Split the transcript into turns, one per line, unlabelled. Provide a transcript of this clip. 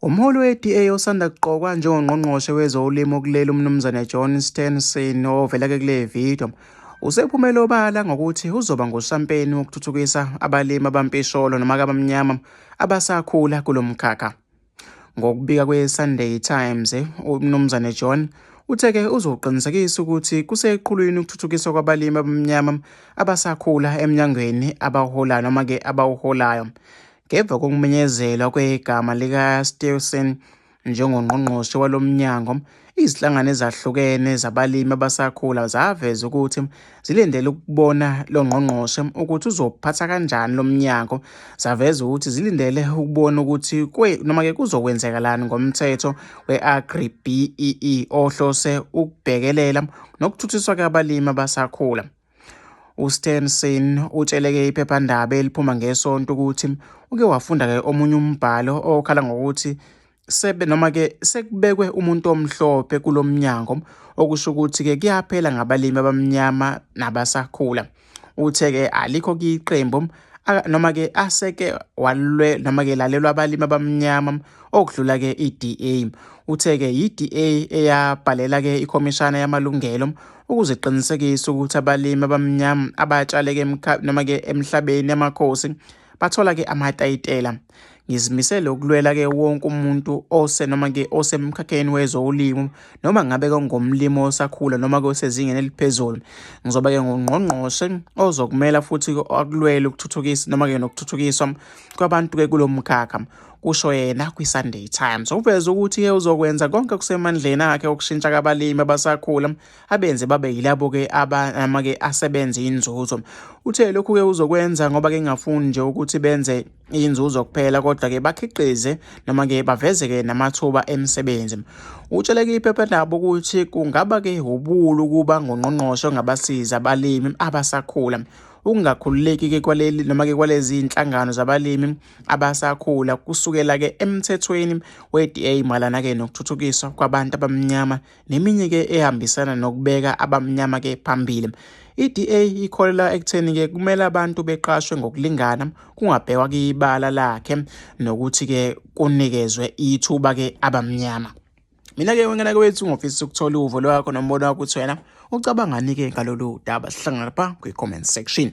Umholi we-DA osanda kuqokwa njengongqongqoshe wezolimo kuleli uMnumzane John Steenhuisen ovela-ke kule video usephumele obala ngokuthi uzoba ngushampeni wokuthuthukisa abalimi abampisholo noma abamnyama abasakhula kulo mkhakha. Ngokubika kwe-Sunday Times, uMnumzane John uthe-ke uzoqinisekisa ukuthi kuseqhulwini ukuthuthukiswa kwabalimi abamnyama abasakhula eminyangweni abawuholayo noma-ke abawuholayo. Ngemva kokumenyezelwa kwegama likaSteenhuisen njengongqongqoshe walo mnyango, izinhlangano ezahlukene zabalimi abasakhula zaveza ukuthi zilindele ukubona lo ngqongqoshe ukuthi uzophatha kanjani lo mnyango. Zaveza ukuthi zilindele ukubona ukuthi noma-ke kuzokwenzekalani ngomthetho we-Agri-BEE ohlose ukubhekelela nokuthuthukiswa kwabalimi abasakhula. USteenhuisen utshele-ke iphephandaba eliphuma ngeSonto ukuthi uke wafunda-ke omunye umbhalo okhala ngokuthi sekubekwe umuntu omhlophe kulo mnyango, okusho ukuthi-ke kuyaphela ngabalimi abamnyama nabasakhula. Uthe-ke alikho iqembu noma-ke aseke noma-ke lalelwa abalimi abamnyama okudlula-ke i-DA. Uthe-ke i-DA eyabhalela-ke ikhomishana yamalungelo ukuze iqinisekise ukuthi abalimi abamnyama abatshaleke noma-ke emhlabeni yamakhosi bathola-ke amatayitela. Ngizimisele ukulwela-ke wonke umuntu noma-ke osemkhakheni wezolimo noma ngabe ngomlimi osakhula noma-ke osezingeni eliphezulu. Ngizoba-ke ngongqongqoshe ozokumela futhi akulwele ukuthuthukisa noma-ke nokuthuthukiswa kwabantu-ke kulo mkhakha, kusho yena kwi-Sunday Times. Uveza ukuthi-ke uzokwenza konke okusemandleni akhe ukushintsha abalimi abasakhula abenze babe yilabo-ke noma-ke asebenze inzuzo. Uthe lokhu-ke uzokwenza ngoba-ke ngafuni nje ukuthi benze inzuzo kuphela kodwa-ke bakhiqize noma-ke baveze-ke namathuba emisebenzi. Utshele-ke iphephandaba ukuthi kungaba-ke ubuwula ukuba ngongqongqoshe ongabasiza abalimi abasakhula. Ukungakhululeki-ke kwaleli noma-ke kwalezi inhlangano zabalimi abasakhula kusukela-ke emthethweni we-DA malana-ke nokuthuthukiswa kwabantu abamnyama neminye-ke ehambisana nokubeka abamnyama-ke phambili. I-DA ikholela ekutheni-ke kumele abantu beqashwe ngokulingana, kungabhekwa ibala lakhe nokuthi-ke kunikezwe ithuba-ke abamnyama. Mina-ke wengane wethu ngofisa ukuthola uvo lwakho nombono wakho ukuthi wena ucabangani-ke ngalolu daba. Sihlangana lapha kwi-comment section.